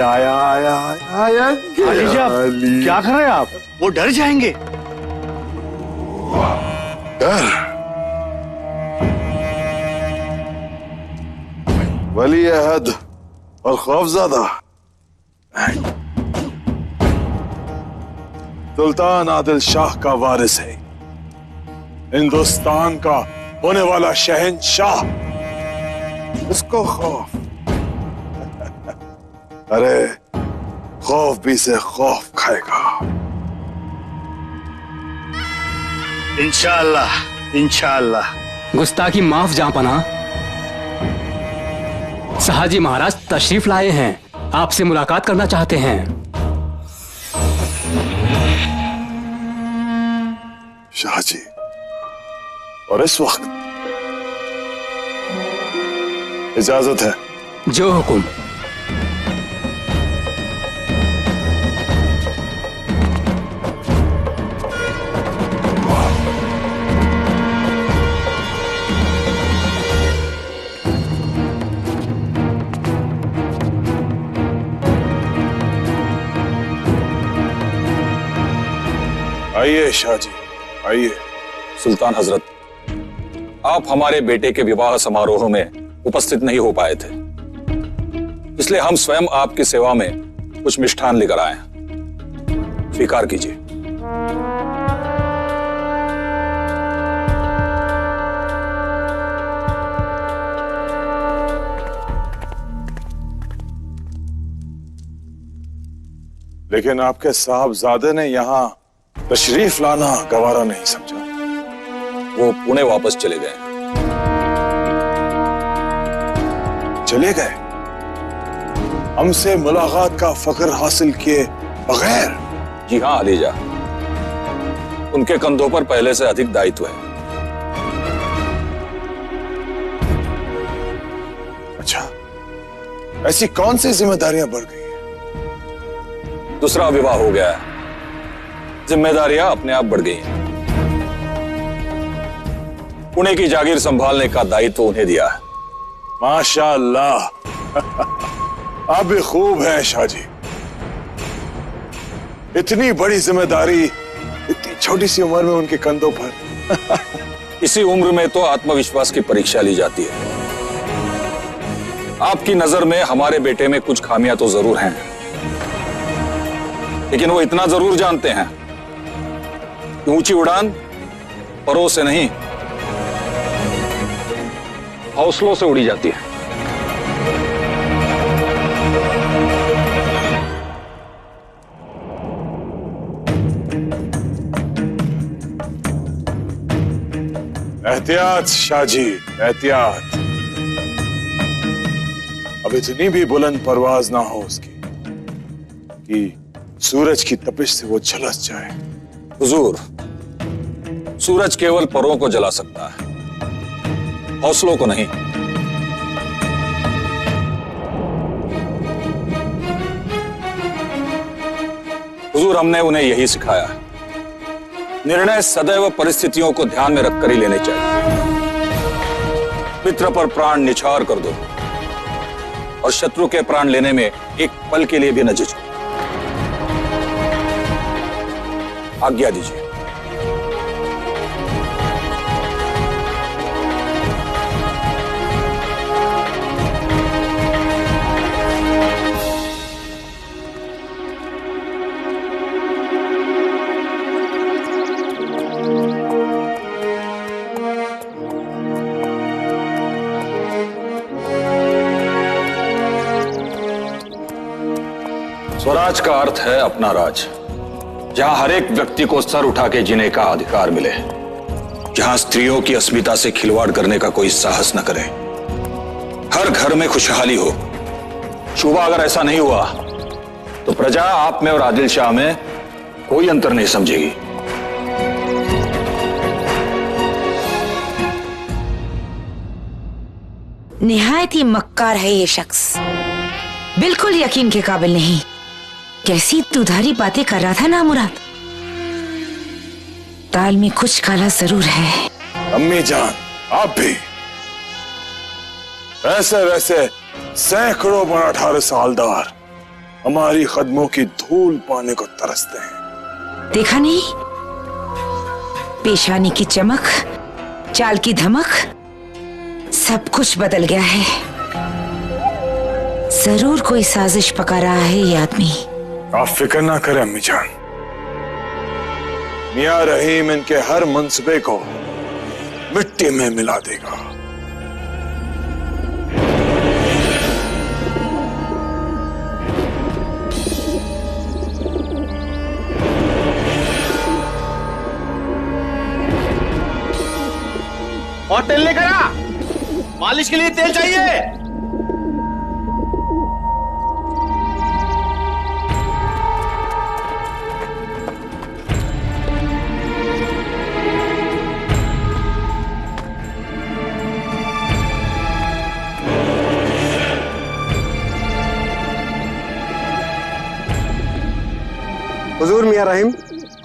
आया आया आया। क्या कर रहे हैं आप? वो डर जाएंगे। डर? वली अहद और खौफज़दा सुल्तान आदिल शाह का वारिस है, हिंदुस्तान का होने वाला शहंशाह। उसको खौफ? अरे खौफ भी से खौफ खाएगा। इंशाअल्लाह इंशाअल्लाह। गुस्ताखी माफ जहांपनाह। शाहजी महाराज तशरीफ लाए हैं, आपसे मुलाकात करना चाहते हैं। शाहजी, और इस वक्त? इजाजत है। जो हुकुम। आइए शाहजी, आइए। सुल्तान हजरत, आप हमारे बेटे के विवाह समारोह में उपस्थित नहीं हो पाए थे, इसलिए हम स्वयं आपकी सेवा में कुछ मिष्ठान लेकर आए हैं, स्वीकार कीजिए। लेकिन आपके साहबजादे ने यहां तशरीफ लाना गवारा नहीं समझा। वो पुणे वापस चले गए। चले गए? हमसे मुलाकात का फख्र हासिल किए बगैर? जी हाँ अलीजा, उनके कंधों पर पहले से अधिक दायित्व है। अच्छा, ऐसी कौन सी जिम्मेदारियां बढ़ गई हैं? दूसरा विवाह हो गया है, जिम्मेदारियां अपने आप बढ़ गई हैं। पुणे की जागीर संभालने का दायित्व उन्हें दिया है। माशाअल्लाह, आप भी खूब हैं शाहजी। इतनी बड़ी जिम्मेदारी इतनी छोटी सी उम्र में उनके कंधों पर। इसी उम्र में तो आत्मविश्वास की परीक्षा ली जाती है। आपकी नजर में हमारे बेटे में कुछ खामियां तो जरूर हैं, लेकिन वो इतना जरूर जानते हैं कि ऊंची उड़ान परों से नहीं, हौसलों से उड़ी जाती है। एहतियात शाहजी, एहतियात। अब इतनी भी बुलंद परवाज ना हो उसकी कि सूरज की तपिश से वो झुलस जाए। हुजूर, सूरज केवल परों को जला सकता है, हौसलों को नहीं। हुजूर, हमने उन्हें यही सिखाया है, निर्णय सदैव परिस्थितियों को ध्यान में रखकर ही लेने चाहिए। मित्र पर प्राण निछावर कर दो और शत्रु के प्राण लेने में एक पल के लिए भी न झिझको। आज्ञा दीजिए। स्वराज का अर्थ है अपना राज, जहां हर एक व्यक्ति को सर उठा के जीने का अधिकार मिले, जहां स्त्रियों की अस्मिता से खिलवाड़ करने का कोई साहस न करे, हर घर में खुशहाली हो। शुभा अगर ऐसा नहीं हुआ तो प्रजा आप में और आदिल शाह में कोई अंतर नहीं समझेगी। निहायत ही मक्कार है ये शख्स, बिल्कुल यकीन के काबिल नहीं। कैसी दुधारी बातें कर रहा था ना मुराद। दाल में कुछ काला जरूर है। अम्मी जान, आप भी वैसे वैसे सैकड़ों बड़ा 18 सालदार हमारी कदमों की धूल पाने को तरसते हैं। देखा नहीं, पेशानी की चमक, चाल की धमक, सब कुछ बदल गया है। जरूर कोई साजिश पका रहा है ये आदमी। आप फिक्र ना करें अम्मी जान, मियां रहीम इनके हर मंसूबे को मिट्टी में मिला देगा। और तेल लेकर आ, मालिश के लिए तेल चाहिए। हुजूर मियां रहीम,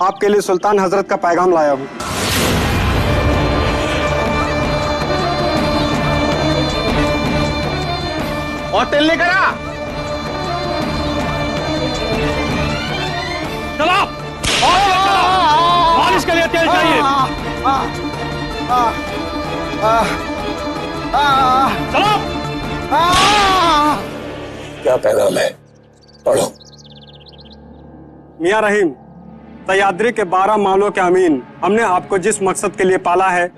आपके लिए सुल्तान हजरत का पैगाम लाया हूँ। और तेल लेकर आ। चलो, मालिश के लिए तेल चाहिए। चलो। क्या पैगाम है? पढ़ो। मियां रहीम, सयाद्री के 12 मालों के अमीन, हमने आपको जिस मकसद के लिए पाला है,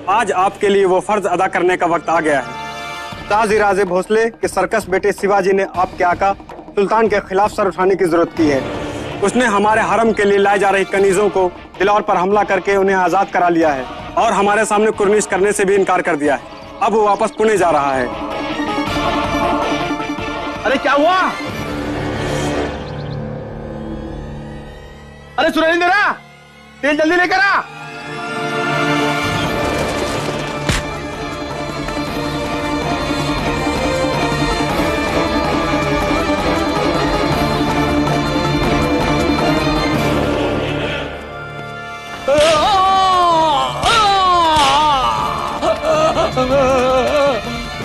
आज आपके लिए वो फर्ज अदा करने का वक्त आ गया है। ताज इराजे भोसले के सर्कस बेटे शिवाजी ने आपके आका सुल्तान के खिलाफ सर उठाने की जरूरत की है। उसने हमारे हरम के लिए लाई जा रही कनीजों को दिलौर पर हमला करके उन्हें आजाद करा लिया है और हमारे सामने कुर्निश करने से भी इनकार कर दिया है। अब वो वापस पुणे जा रहा है। अरे क्या हुआ? अरे सुनाई नहीं दे रहा? तेल जल्दी लेकर आ।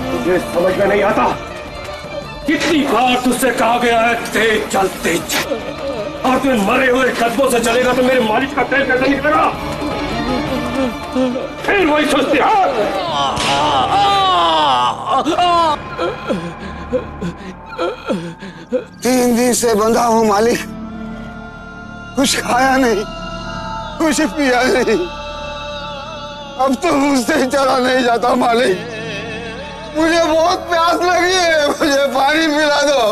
मुझे समझ में नहीं आता, कितनी बार तुझसे कहा गया है तेज चल तेज चल, और तू मरे हुए कदमों से चलेगा तो मेरे मालिश का तेल कैसे निकलेगा? फिर वही सुस्ती। 3 दिन से बंधा हूँ मालिक, कुछ खाया नहीं, कुछ पिया नहीं, अब तो मुझसे चला नहीं जाता मालिक। मुझे बहुत प्यास लगी है, मुझे पानी पिला दो।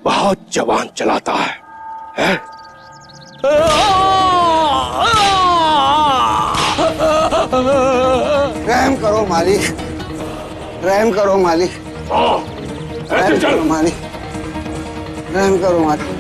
बहुत जवान चलाता है? रहम करो मालिक, रहम करो मालिक, रहम करो मालिक, रहम करो मालिक।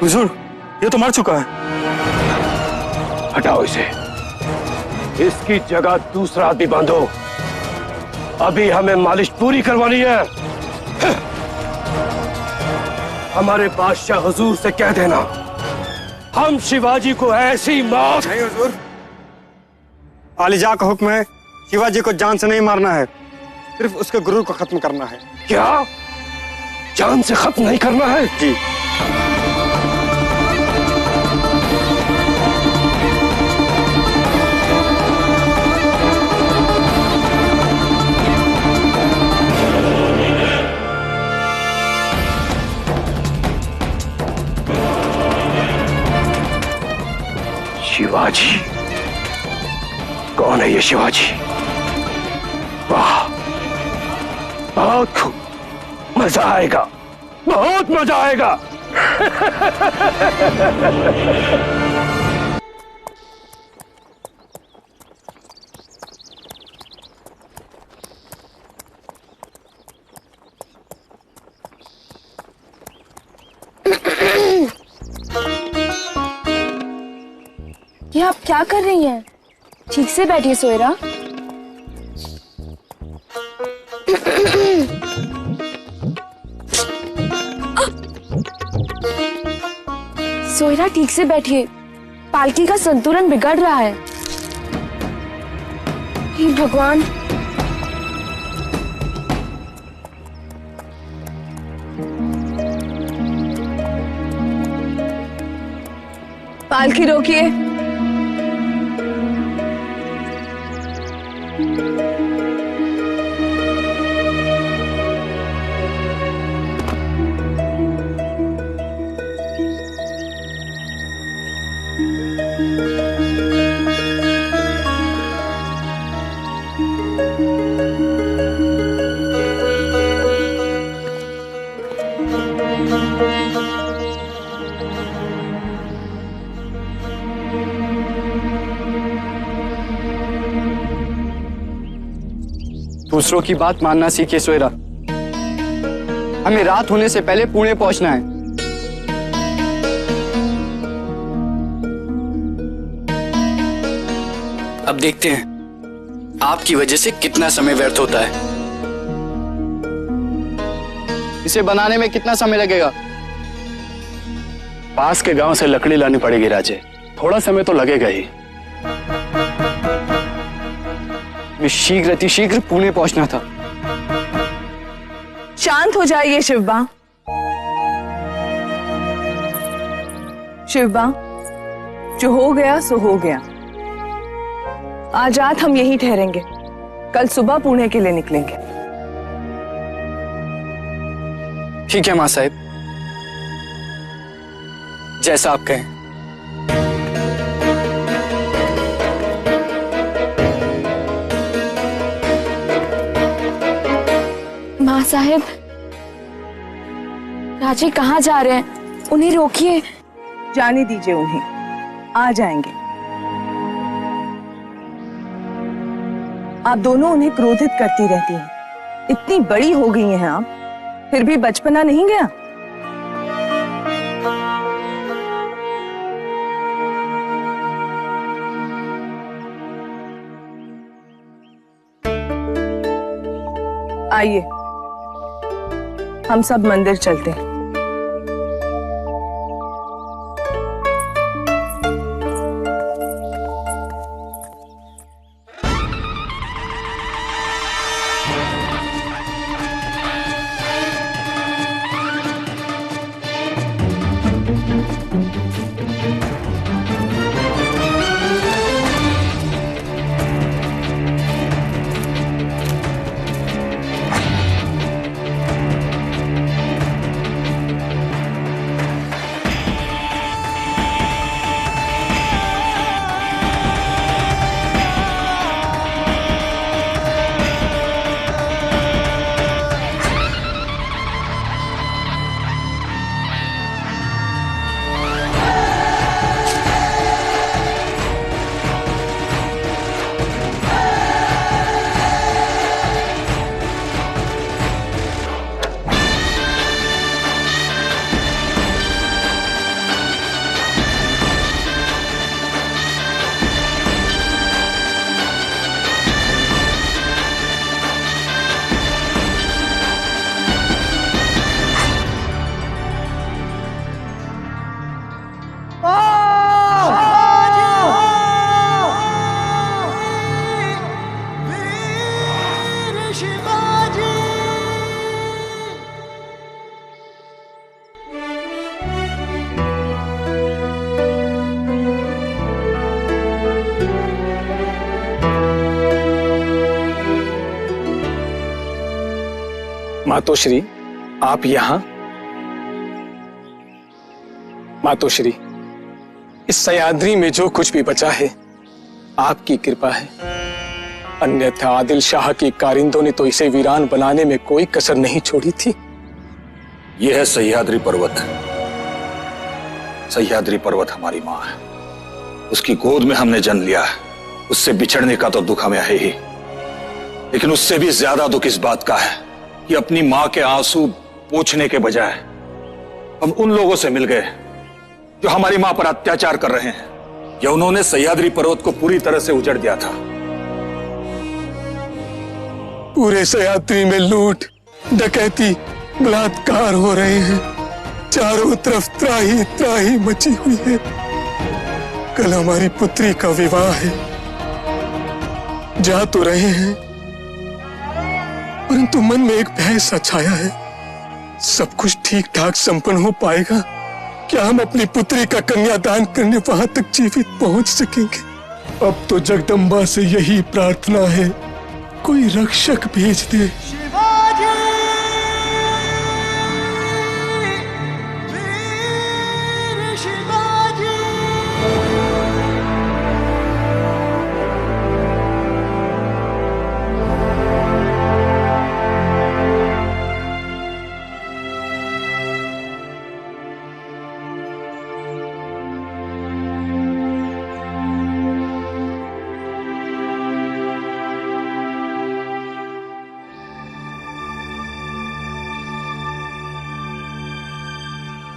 हुजूर, ये तो मर चुका है। हटाओ इसे, इसकी जगह दूसरा आदमी बांधो। अभी हमें मालिश पूरी करवानी है। हमारे बादशाह हुजूर से कह देना, हम शिवाजी को ऐसी मौत। नहीं हुजूर, आलिजा का हुक्म है, शिवाजी को जान से नहीं मारना है, सिर्फ उसके गुरूर को खत्म करना है। क्या जान से खत्म नहीं करना है? जी। शिवाजी? कौन है ये शिवाजी? वाह, बहुत खूब, मजा आएगा, बहुत मजा आएगा। ये आप क्या कर रही हैं? ठीक से बैठिए सोयरा। सोयरा ठीक से बैठिए, पालकी का संतुलन बिगड़ रहा है। हे भगवान। पालकी रोकिए। दूसरों की बात मानना सीखिए सोयरा। हमें रात होने से पहले पुणे पहुंचना है। अब देखते हैं आपकी वजह से कितना समय व्यर्थ होता है। इसे बनाने में कितना समय लगेगा? पास के गांव से लकड़ी लानी पड़ेगी राजे, थोड़ा समय तो लगेगा ही। शीघ्र अतिशीघ्र पुणे पहुंचना था। शांत हो जाइए शिवबा। शिवबा, जो हो गया सो हो गया। आज रात हम यहीं ठहरेंगे, कल सुबह पुणे के लिए निकलेंगे। ठीक है मां साहिब, जैसा आप कहें। माँ साहेब, राजे कहाँ जा रहे हैं? उन्हें रोकिए। जाने दीजिए उन्हें, आ जाएंगे। आप दोनों उन्हें क्रोधित करती रहती हैं। इतनी बड़ी हो गई हैं आप, फिर भी बचपना नहीं गया? आइए, हम सब मंदिर चलते हैं। मातोश्री, आप यहाँ? मातोश्री, इस सह्याद्री में जो कुछ भी बचा है आपकी कृपा है, अन्यथा आदिल शाह की कारिंदों ने तो इसे वीरान बनाने में कोई कसर नहीं छोड़ी थी। यह है सह्याद्री पर्वत। सह्याद्री पर्वत हमारी माँ है, उसकी गोद में हमने जन्म लिया है। उससे बिछड़ने का तो दुख हमें है ही, लेकिन उससे भी ज्यादा दुख इस बात का है कि अपनी मां के आंसू पोंछने के बजाय हम उन लोगों से मिल गए जो हमारी मां पर अत्याचार कर रहे हैं। या उन्होंने सह्याद्री पर्वत को पूरी तरह से उजड़ दिया था। पूरे सह्याद्री में लूट, डकैती, बलात्कार हो रहे हैं। चारों तरफ त्राही त्राही मची हुई है। कल हमारी पुत्री का विवाह है। जा तो रहे हैं, परंतु मन में एक भय सा छाया है। सब कुछ ठीक ठाक संपन्न हो पाएगा? क्या हम अपनी पुत्री का कन्यादान करने वहां तक जीवित पहुंच सकेंगे? अब तो जगदम्बा से यही प्रार्थना है, कोई रक्षक भेज दे।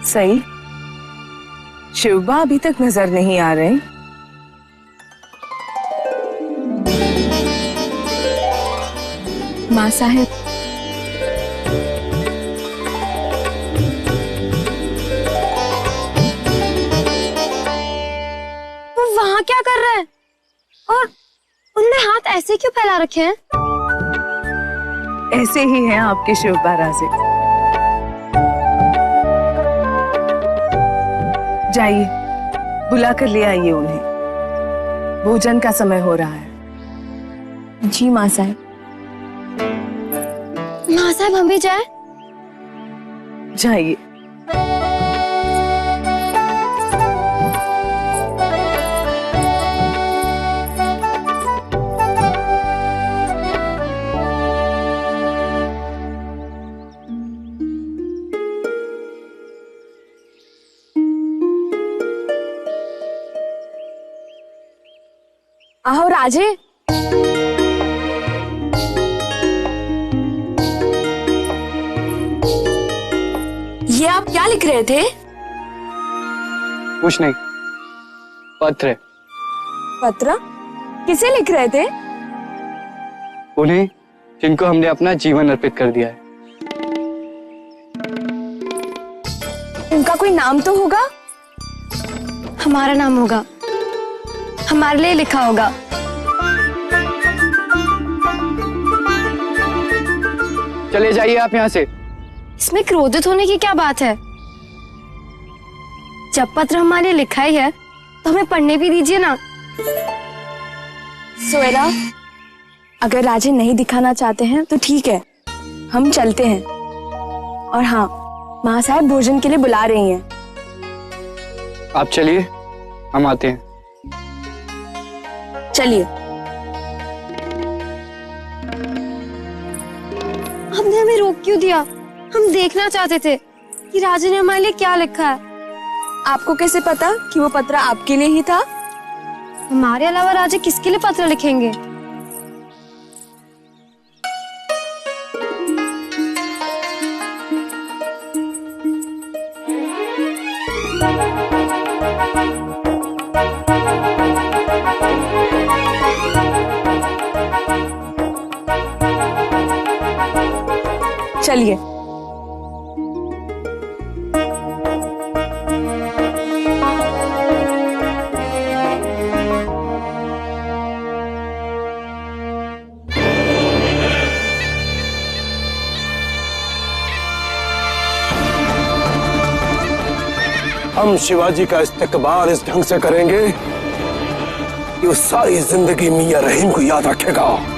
सही, शिवबा अभी तक नजर नहीं आ रहे। माँ साहब, वो वहाँ क्या कर रहे हैं? और उन्होंने हाथ ऐसे क्यों फैला रखे हैं? ऐसे ही हैं आपके शिवबा राजे। जाइए, बुला कर ले आइए उन्हें। भोजन का समय हो रहा है। जी माँ साहब। माँ साहब, हम भी जाए? जाइए। आओ राजे। ये आप क्या लिख रहे थे? कुछ नहीं, पत्र है। पत्र? किसे लिख रहे थे? उन्हें जिनको हमने अपना जीवन अर्पित कर दिया है। उनका कोई नाम तो होगा? हमारा नाम होगा, हमारे लिए लिखा होगा। चले जाइए आप यहाँ से। इसमें क्रोधित होने की क्या बात है? जब पत्र हमारे लिए लिखा ही है तो हमें पढ़ने भी दीजिए ना। सोयरा, अगर राजे नहीं दिखाना चाहते हैं तो ठीक है, हम चलते हैं। और हाँ, माँ साहब भोजन के लिए बुला रही हैं। आप चलिए, हम आते हैं। चलिए। आपने हमें रोक क्यों दिया? हम देखना चाहते थे कि राजे ने हमारे लिए क्या लिखा है। आपको कैसे पता कि वो पत्र आपके लिए ही था? हमारे अलावा राजे किसके लिए पत्र लिखेंगे? चलिए। हम शिवाजी का इस्तकबाल इस ढंग से करेंगे कि वो सारी जिंदगी मियां रहीम को याद रखेगा।